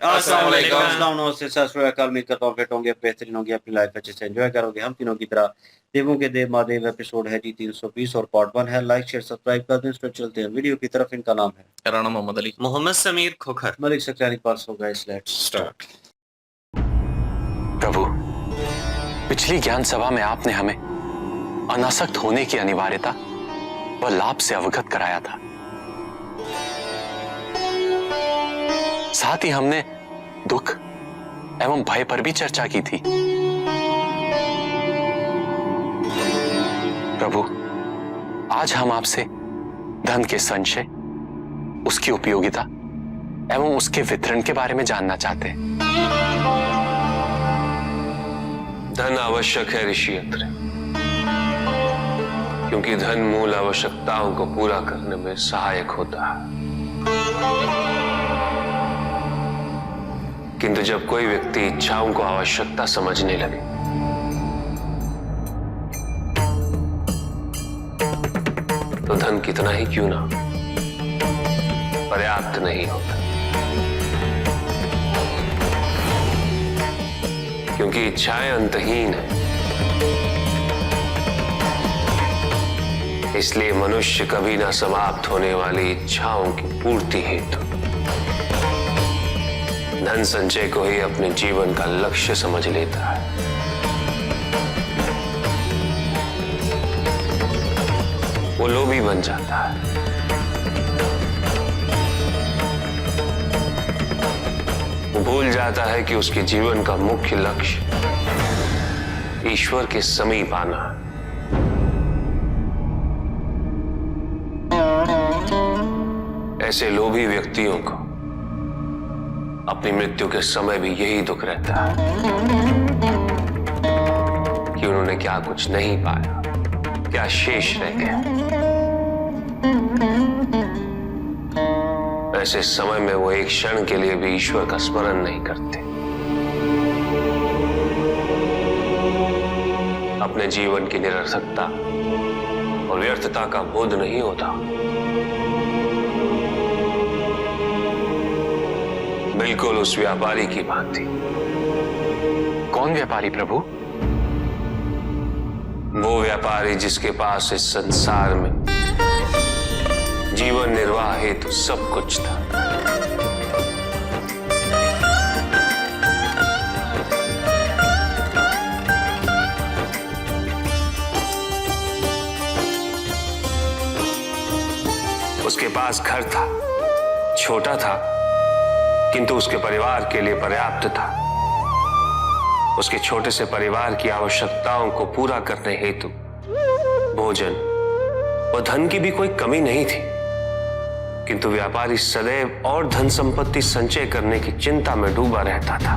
अस्सलाम वालेकुम। अस्सलाम नमस्ते सत श्री अकाल। उम्मीद करता हूँ फिट होंगे, बेहतरीन होंगे, अपनी लाइफ अच्छे से एंजॉय करोगे। हम तीनों की तरह देवों के देव महादेव एपिसोड है जी 320 और पार्ट 1 है। लाइक शेयर सब्सक्राइब कर दें। फिर चलते हैं वीडियो की तरफ। इनका नाम है राणा मोहम्मद अली। मोहम्मद समीर खोखर। मलिक सक्रानी पास हो गए। Let's start. प्रभु, पिछली ज्ञान सभा में आपने हमें अनासक्त होने की अनिवार्यता व लाभ से अवगत कराया था। साथ ही हमने दुख एवं भय पर भी चर्चा की थी। प्रभु, आज हम आपसे धन के संचय, उसकी उपयोगिता एवं उसके वितरण के बारे में जानना चाहते हैं। धन आवश्यक है ऋषि अत्रे, क्योंकि धन मूल आवश्यकताओं को पूरा करने में सहायक होता है। किंतु जब कोई व्यक्ति इच्छाओं को आवश्यकता समझने लगे तो धन कितना ही क्यों ना पर्याप्त नहीं होता, क्योंकि इच्छाएं अंतहीन है। इसलिए मनुष्य कभी ना समाप्त होने वाली इच्छाओं की पूर्ति हेतु धन संचय को ही अपने जीवन का लक्ष्य समझ लेता है। वो लोभी बन जाता है। वो भूल जाता है कि उसके जीवन का मुख्य लक्ष्य ईश्वर के समीप आना है। ऐसे लोभी व्यक्तियों को अपनी मृत्यु के समय भी यही दुख रहता है कि उन्होंने क्या कुछ नहीं पाया, क्या शेष रह गया। ऐसे समय में वो एक क्षण के लिए भी ईश्वर का स्मरण नहीं करते। अपने जीवन की निरर्थकता और व्यर्थता का बोध नहीं होता। बिल्कुल उस व्यापारी की भांति। कौन व्यापारी प्रभु? वो व्यापारी जिसके पास इस संसार में जीवन निर्वाह हेतु सब कुछ था, उसके पास घर था, छोटा था किंतु उसके परिवार के लिए पर्याप्त था। उसके छोटे से परिवार की आवश्यकताओं को पूरा करने हेतु भोजन व धन की भी कोई कमी नहीं थी। किंतु व्यापारी सदैव और धन संपत्ति संचय करने की चिंता में डूबा रहता था।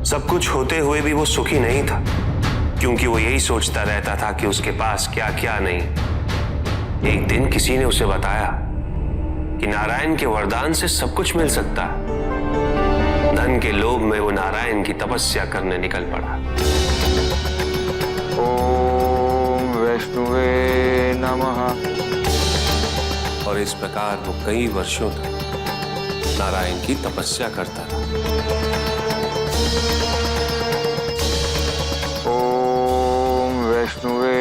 सब कुछ होते हुए भी वो सुखी नहीं था, क्योंकि वो यही सोचता रहता था कि उसके पास क्या क्या नहीं। एक दिन किसी ने उसे बताया कि नारायण के वरदान से सब कुछ मिल सकता है। धन के लोभ में वो नारायण की तपस्या करने निकल पड़ा। ओम वैष्णवे नमः। और इस प्रकार वो कई वर्षों तक नारायण की तपस्या करता रहा। ओम वैष्णवे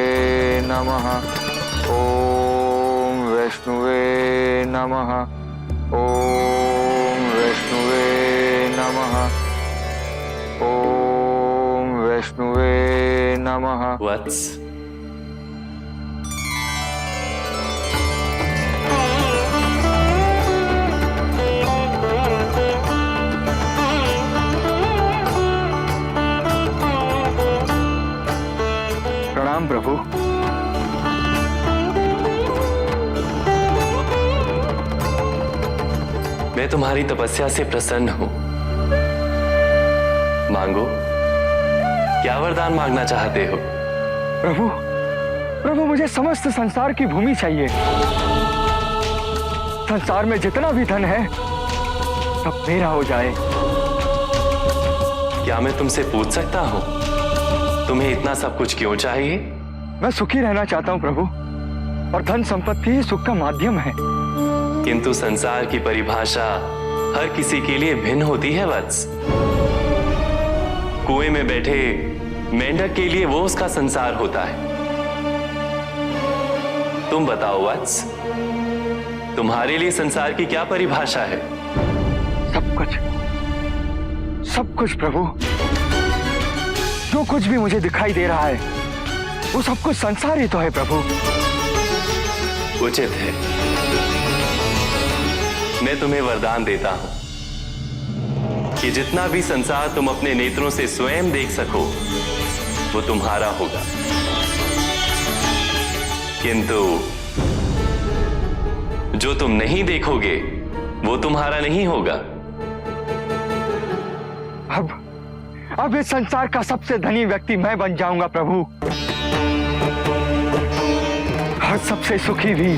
नमः। ओम वैष्णवे नमः। ओम वैष्णवे नमः। ओम वैष्णवे नमः। वत्स, प्रणाम प्रभु। मैं तुम्हारी तपस्या से प्रसन्न हूं। मांगो, क्या वरदान मांगना चाहते हो? प्रभु, प्रभु मुझे समस्त संसार की भूमि चाहिए। संसार में जितना भी धन है सब मेरा हो जाए। क्या मैं तुमसे पूछ सकता हूं, तुम्हें इतना सब कुछ क्यों चाहिए? मैं सुखी रहना चाहता हूं प्रभु, और धन संपत्ति ही सुख का माध्यम है। किंतु संसार की परिभाषा हर किसी के लिए भिन्न होती है वत्स। कुएं में बैठे मेंढक के लिए वो उसका संसार होता है। तुम बताओ वत्स, तुम्हारे लिए संसार की क्या परिभाषा है? सब कुछ प्रभु, जो कुछ भी मुझे दिखाई दे रहा है वो सब कुछ संसार ही तो है प्रभु। उचित है। मैं तुम्हें वरदान देता हूं कि जितना भी संसार तुम अपने नेत्रों से स्वयं देख सको वो तुम्हारा होगा, किंतु जो तुम नहीं देखोगे वो तुम्हारा नहीं होगा। अब इस संसार का सबसे धनी व्यक्ति मैं बन जाऊंगा प्रभु, और सबसे सुखी भी।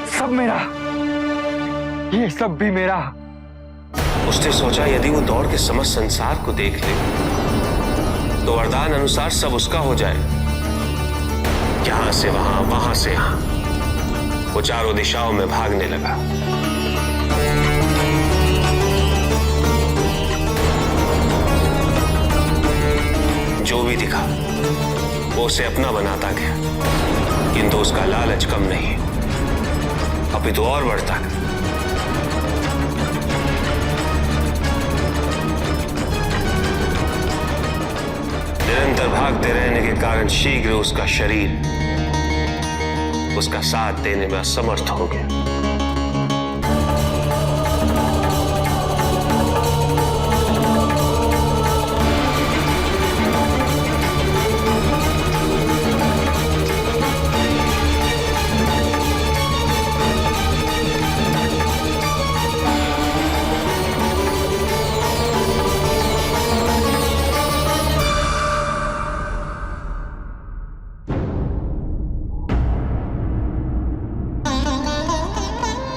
सब मेरा, ये सब भी मेरा। उसने सोचा यदि वो दौड़ के समस्त संसार को देख ले तो वरदान अनुसार सब उसका हो जाए। यहां से वहां, वहां से यहां, वो चारों दिशाओं में भागने लगा। जो भी दिखा वो उसे अपना बनाता गया, किंतु उसका लालच कम नहीं, अपितु और बढ़ता गया। निरंतर भागते रहने के कारण शीघ्र उसका शरीर उसका साथ देने में असमर्थ हो गया।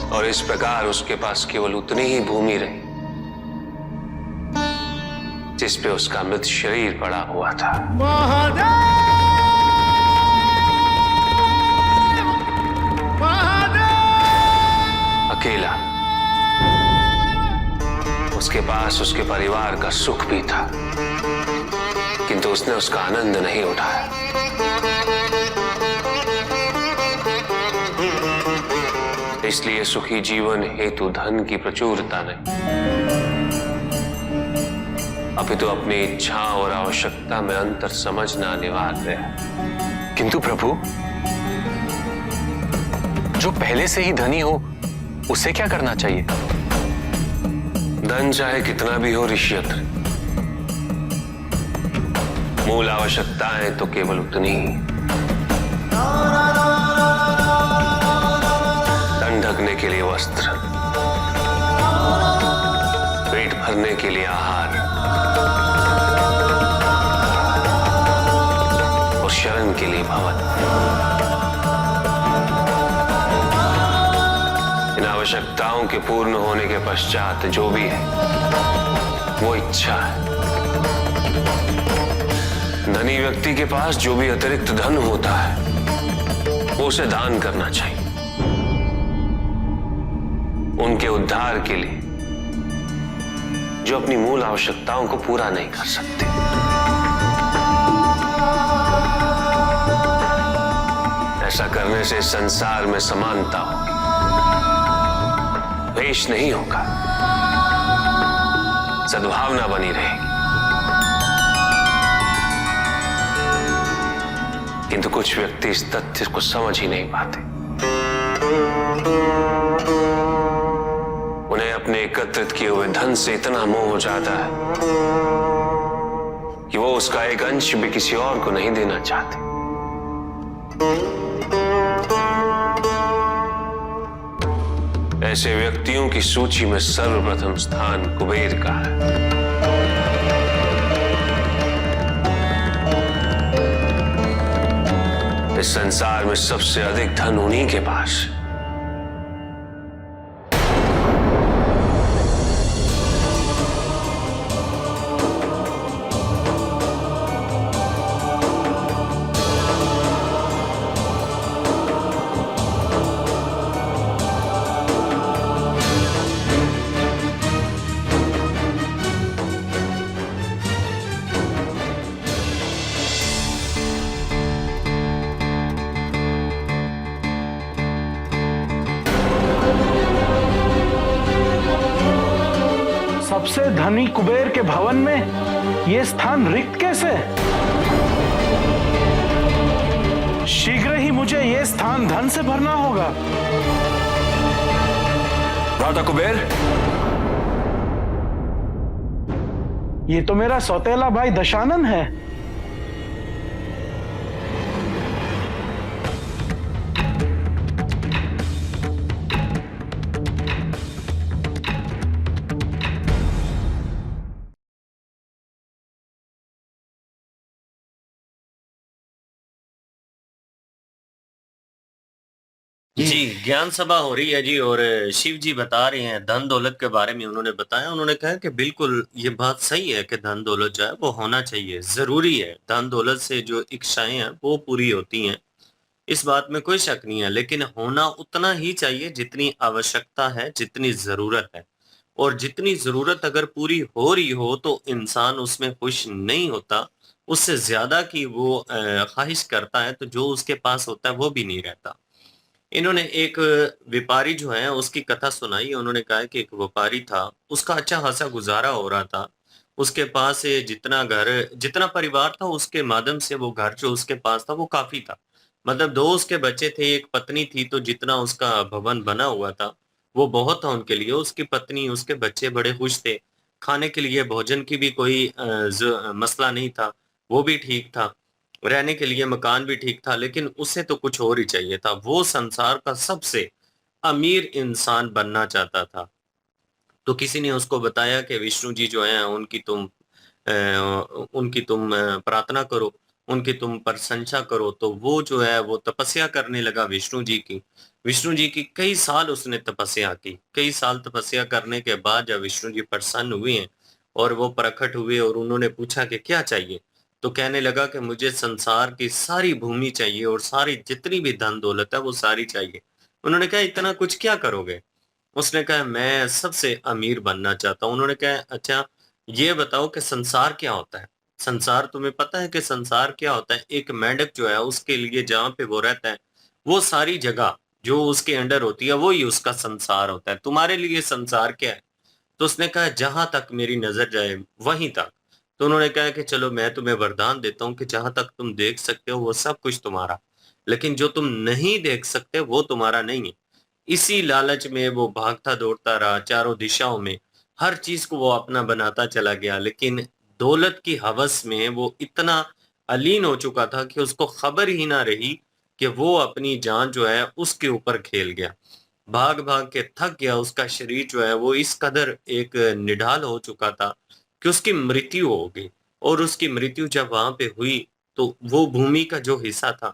और इस प्रकार उसके पास केवल उतनी ही भूमि रही जिस पे उसका मृत शरीर पड़ा हुआ था। अकेला। उसके पास उसके परिवार का सुख भी था, किंतु उसने उसका आनंद नहीं उठाया। इसलिए सुखी जीवन हेतु धन की प्रचुरता नहीं, अपितु अपनी इच्छा और आवश्यकता में अंतर समझना अनिवार्य है। किंतु प्रभु, जो पहले से ही धनी हो उसे क्या करना चाहिए? धन चाहे कितना भी हो ऋषियत्र, मूल आवश्यकताएं तो केवल उतनी ही। तन ढकने के लिए वस्त्र, पेट भरने के लिए आहार और शरण के लिए भवन। इन आवश्यकताओं के पूर्ण होने के पश्चात जो भी है वो इच्छा है। धनी व्यक्ति के पास जो भी अतिरिक्त धन होता है वो उसे दान करना चाहिए, उनके उद्धार के लिए जो अपनी मूल आवश्यकताओं को पूरा नहीं कर सकते। ऐसा करने से संसार में समानता होगी, द्वेष नहीं होगा, सद्भावना बनी रहेगी। किंतु कुछ व्यक्ति इस तथ्य को समझ ही नहीं पाते। उन्हें अपने एकत्रित किए हुए धन से इतना मोह हो जाता है कि वो उसका एक अंश भी किसी और को नहीं देना चाहते। ऐसे व्यक्तियों की सूची में सर्वप्रथम स्थान कुबेर का है। इस संसार में सबसे अधिक धन उन्हीं के पास है। सबसे धनी कुबेर के भवन में यह स्थान रिक्त कैसे? शीघ्र ही मुझे यह स्थान धन से भरना होगा। राजा कुबेर, ये तो मेरा सौतेला भाई दशानन है। जी ज्ञान सभा हो रही है जी, और शिव जी बता रहे हैं धन दौलत के बारे में। उन्होंने बताया, उन्होंने कहा कि बिल्कुल ये बात सही है कि धन दौलत जो है वो होना चाहिए, जरूरी है। धन दौलत से जो इच्छाएं हैं वो पूरी होती हैं, इस बात में कोई शक नहीं है, लेकिन होना उतना ही चाहिए जितनी आवश्यकता है, जितनी जरूरत है। और जितनी जरूरत अगर पूरी हो रही हो तो इंसान उसमें खुश नहीं होता, उससे ज्यादा की वो ख्वाहिश करता है, तो जो उसके पास होता है वो भी नहीं रहता। इन्होंने एक व्यापारी जो है उसकी कथा सुनाई। उन्होंने कहा कि एक व्यापारी था, उसका अच्छा खासा गुजारा हो रहा था। उसके पास जितना घर, जितना परिवार था, उसके माध्यम से वो घर जो उसके पास था वो काफी था। मतलब दो उसके बच्चे थे, एक पत्नी थी, तो जितना उसका भवन बना हुआ था वो बहुत था उनके लिए। उसकी पत्नी, उसके बच्चे बड़े खुश थे। खाने के लिए भोजन की भी कोई मसला नहीं था, वो भी ठीक था। रहने के लिए मकान भी ठीक था, लेकिन उसे तो कुछ और ही चाहिए था। वो संसार का सबसे अमीर इंसान बनना चाहता था। तो किसी ने उसको बताया कि विष्णु जी जो हैं उनकी तुम प्रार्थना करो, उनकी तुम प्रशंसा करो। तो वो जो है वो तपस्या करने लगा विष्णु जी की। विष्णु जी की कई साल उसने तपस्या की। कई साल तपस्या करने के बाद जब विष्णु जी प्रसन्न हुए हैं और वो प्रकट हुए और उन्होंने पूछा कि क्या चाहिए, तो कहने लगा कि मुझे संसार की सारी भूमि चाहिए और सारी जितनी भी धन दौलत है वो सारी चाहिए। उन्होंने कहा इतना कुछ क्या करोगे? उसने कहा मैं सबसे अमीर बनना चाहता हूँ। उन्होंने कहा अच्छा ये बताओ कि संसार क्या होता है? संसार तुम्हें पता है कि संसार क्या होता है? एक मेंढक जो है उसके लिए जहाँ पे वो रहता है वो सारी जगह जो उसके अंडर होती है वो ही उसका संसार होता है। तुम्हारे लिए संसार क्या है? तो उसने कहा जहां तक मेरी नजर जाए वहीं तक। तो उन्होंने कहा कि चलो मैं तुम्हें वरदान देता हूँ कि जहां तक तुम देख सकते हो वो सब कुछ तुम्हारा, लेकिन जो तुम नहीं देख सकते वो तुम्हारा नहीं है। इसी लालच में वो भागता दौड़ता रहा चारों दिशाओं में, हर चीज को वो अपना बनाता चला गया, लेकिन दौलत की हवस में वो इतना अलीन हो चुका था कि उसको खबर ही ना रही कि वो अपनी जान जो है उसके ऊपर खेल गया। भाग भाग के थक गया। उसका शरीर जो है वो इस कदर एक निढाल हो चुका था कि उसकी मृत्यु हो गई। और उसकी मृत्यु जब वहां पे हुई तो वो भूमि का जो हिस्सा था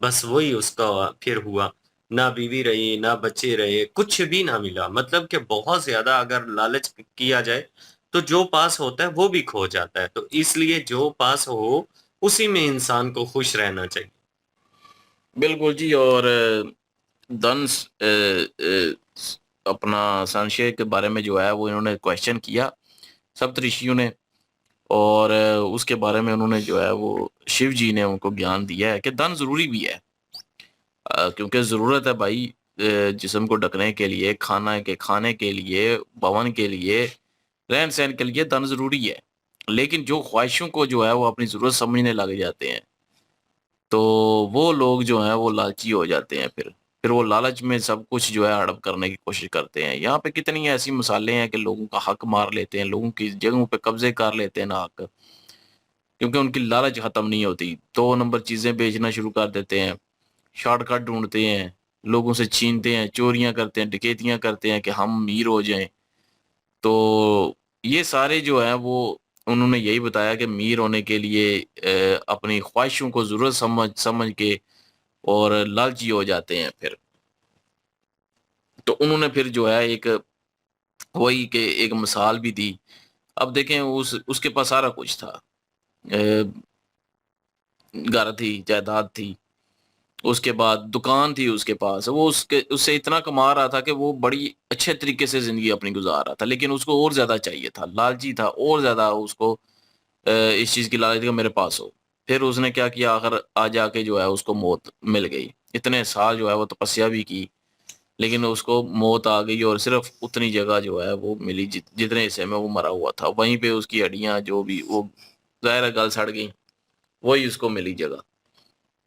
बस वही उसका फिर हुआ। ना बीवी रही, ना बच्चे रहे, कुछ भी ना मिला। मतलब कि बहुत ज्यादा अगर लालच किया जाए तो जो पास होता है वो भी खो जाता है। तो इसलिए जो पास हो उसी में इंसान को खुश रहना चाहिए। बिल्कुल जी। और धन अपना संशय के बारे में जो है वो इन्होंने क्वेश्चन किया सप्त ऋषियों ने, और उसके बारे में उन्होंने जो है वो शिव जी ने उनको ज्ञान दिया है कि धन जरूरी भी है, क्योंकि जरूरत है भाई जिस्म को ढकने के लिए, खाने के लिए, भवन के लिए, रहन सहन के लिए धन जरूरी है। लेकिन जो ख्वाहिशों को जो है वो अपनी जरूरत समझने लग जाते हैं तो वो लोग जो हैं वो लालची हो जाते हैं। फिर वो लालच में सब कुछ जो है हड़प करने की कोशिश करते हैं। यहाँ पे कितनी ऐसी मिसालें हैं कि लोगों का हक मार लेते हैं, लोगों की जगहों पे कब्जे कर लेते हैं ना हक, क्योंकि उनकी लालच खत्म नहीं होती। 2 नंबर चीजें बेचना शुरू कर देते हैं, शॉर्टकट ढूंढते हैं, लोगों से छीनते हैं, चोरियां करते हैं, डकैतियां करते हैं कि हम अमीर हो जाएं। तो ये सारे जो है वो उन्होंने यही बताया कि अमीर होने के लिए अपनी ख्वाहिशों को जरूरत समझ समझ के और लालची हो जाते हैं। फिर तो उन्होंने फिर जो है एक वही के एक मिसाल भी दी। अब देखें उसके पास सारा कुछ था, घर थी, जायदाद थी, उसके बाद दुकान थी उसके पास, वो उससे इतना कमा रहा था कि वो बड़ी अच्छे तरीके से जिंदगी अपनी गुजार रहा था। लेकिन उसको और ज्यादा चाहिए था, लालची था, और ज्यादा उसको इस चीज की लालच थी कि मेरे पास हो। फिर उसने क्या किया, आखिर आ जाके जो है उसको मौत मिल गई। इतने साल जो है वो तपस्या भी की, लेकिन उसको मौत आ गई और सिर्फ उतनी जगह जो है वो मिली जितने हिस्से में वो मरा हुआ था, वहीं पे उसकी हड्डियां जो भी वो ज़ाहिर है गल सड़ गई, वही उसको मिली जगह,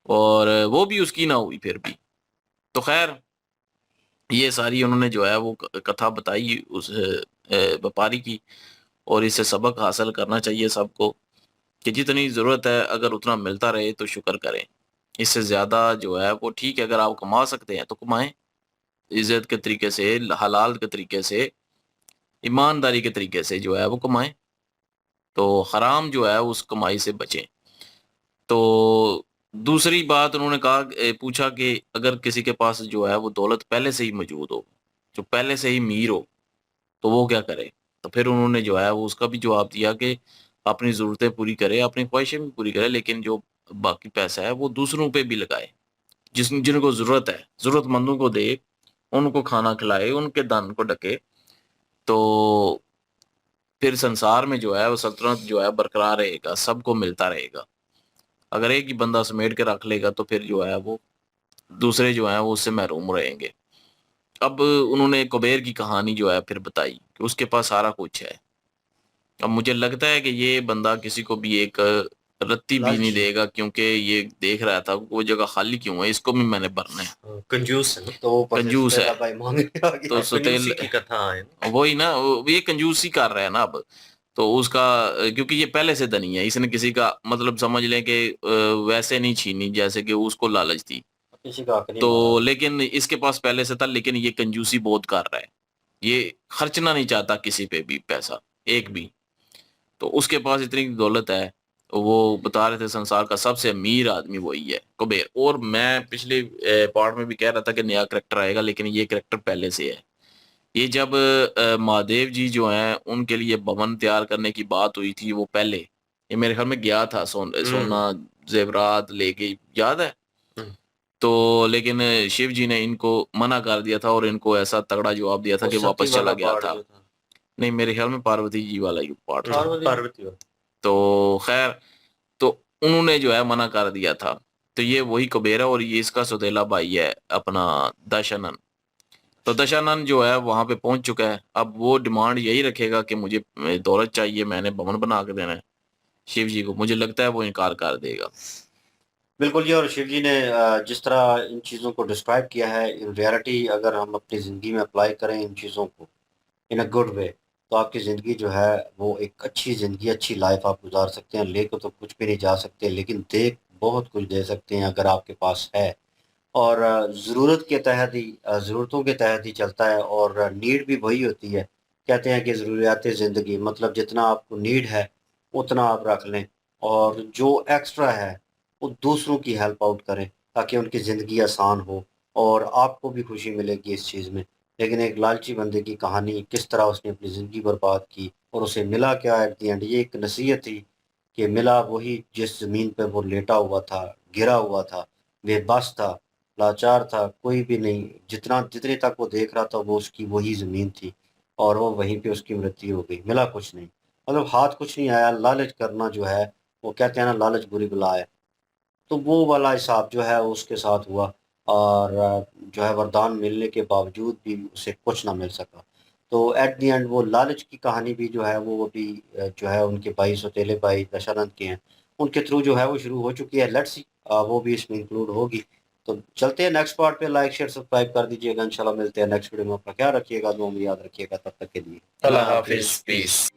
और वो भी उसकी ना हुई फिर भी। तो खैर ये सारी उन्होंने जो है वो कथा बताई उस व्यापारी की, और इससे सबक हासिल करना चाहिए सबको कि जितनी ज़रूरत है अगर उतना मिलता रहे तो शुक्र करें। इससे ज़्यादा जो है वो ठीक है, अगर आप कमा सकते हैं तो कमाएं, इज़्ज़त के तरीके से, हलाल के तरीके से, ईमानदारी के तरीके से जो है वो कमाएं, तो हराम जो है उस कमाई से बचें। तो दूसरी बात उन्होंने कहा, पूछा कि अगर किसी के पास जो है वो दौलत पहले से ही मौजूद हो, जो पहले से ही अमीर हो, तो वो क्या करे? तो फिर उन्होंने जो है वो उसका भी जवाब दिया कि अपनी ज़रूरतें पूरी करे, अपनी ख्वाहिशें भी पूरी करे, लेकिन जो बाकी पैसा है वो दूसरों पे भी लगाए, जिनको ज़रूरत है, ज़रूरतमंदों को दे, उनको खाना खिलाए, उनके दान को ढके, तो फिर संसार में जो है वो सल्तनत जो है बरकरार रहेगा, सबको मिलता रहेगा। अगर एक ही बंदा समेट के रख लेगा तो फिर जो है वो दूसरे जो हैं वो उससे महरूम रहेंगे। अब उन्होंने कुबेर की कहानी जो है फिर बताई कि उसके पास सारा कुछ है। अब मुझे लगता है कि ये बंदा किसी को भी एक रत्ती भी नहीं लालची। देगा, क्योंकि ये देख रहा था वो जगह खाली क्यों है, इसको भी मैंने भरना है। कंजूस है ना, तो ऊपर से कंजूस सुतेला है, भाई मांगने आ गया। तो कंजूसी सुतेल की कथा है ना। वही ना, ये कंजूसी कर रहा है ना अब। तो उसका क्योंकि ये पहले से धनी है, इसने किसी का मतलब समझ लें कि वैसे नहीं छीनी जैसे कि उसको लालच थी। किसी का हक नहीं मारा। तो लेकिन इसके पास पहले से था, लेकिन ये कंजूसी बहुत कर रहा है, ये खर्चना नहीं चाहता किसी पे भी पैसा, एक भी। तो उसके पास इतनी दौलत है, वो बता रहे थे संसार का सबसे अमीर आदमी वही है कुबेर। और मैं पिछले पार्ट में भी कह रहा था कि नया करेक्टर आएगा, लेकिन ये करेक्टर पहले से है। ये जब महादेव जी जो हैं उनके लिए भवन तैयार करने की बात हुई थी, वो पहले ये मेरे ख्याल में गया था, हम्म। सोना जेवरात लेके, याद है? हम्म। तो लेकिन शिव जी ने इनको मना कर दिया था, और इनको ऐसा तगड़ा जवाब दिया था वो कि सती वापस चला वाला गया पार्ट था। जो था। नहीं, मेरे ख्याल में पार्वती जी वाला ही पार्ट था। पार्वती वाला। तो खैर, तो उन्होंने जो है मना कर दिया था। तो ये वही कुबेर है, और ये इसका सौतेला भाई है अपना दशानन। तो दशानन जो है वहां पे पहुंच चुका है। अब वो डिमांड यही रखेगा कि मुझे दौलत चाहिए, मैंने भवन बना के देना है शिव जी को। मुझे लगता है वो इनकार कर देगा। बिल्कुल जी। और शिव जी ने जिस तरह इन चीज़ों को डिस्क्राइब किया है, इन रियलिटी अगर हम अपनी ज़िंदगी में अप्लाई करें इन चीज़ों को इन अ गुड वे, तो आपकी ज़िंदगी जो है वो एक अच्छी ज़िंदगी, अच्छी लाइफ आप गुजार सकते हैं। लेकर तो कुछ भी नहीं जा सकते, लेकिन दे बहुत कुछ दे सकते हैं अगर आपके पास है। और ज़रूरत के तहत ही ज़रूरतों के तहत ही चलता है, और नीड भी वही होती है। कहते हैं कि ज़रूरियात ज़िंदगी मतलब जितना आपको नीड है उतना आप रख लें, और जो एक्स्ट्रा है वो दूसरों की हेल्प आउट करें ताकि उनकी ज़िंदगी आसान हो और आपको भी खुशी मिलेगी इस चीज़ में। लेकिन एक लालची बंदे की कहानी, किस तरह उसने अपनी ज़िंदगी बर्बाद की और उसे मिला क्या एट द एंड, ये एक नसीहत थी कि मिला वही जिस ज़मीन पे वो लेटा हुआ था, गिरा हुआ था, बेबस था, लाचार था, कोई भी नहीं। जितने तक वो देख रहा था वो उसकी वही ज़मीन थी, और वो वहीं पे उसकी मृत्यु हो गई, मिला कुछ नहीं। मतलब हाथ कुछ नहीं आया। लालच करना जो है, वो कहते हैं ना, लालच बुरी बला है। तो वो वाला हिसाब जो है उसके साथ हुआ, और जो है वरदान मिलने के बावजूद भी उसे कुछ ना मिल सका। तो एट द एंड वो लालच की कहानी भी जो है वो अभी जो है उनके भाई सौतेले भाई दशानंद के हैं, उनके थ्रू जो है वो शुरू हो चुकी है। लेट्स सी वो भी इसमें इंक्लूड होगी। तो चलते हैं नेक्स्ट पार्ट पे। लाइक शेयर सब्सक्राइब कर दीजिएगा। इंशाल्लाह मिलते हैं नेक्स्ट वीडियो में। अपना ख्याल रखिएगा, दुआ में याद रखिएगा। तब तक के लिए अल्लाह हाफिज, पीस।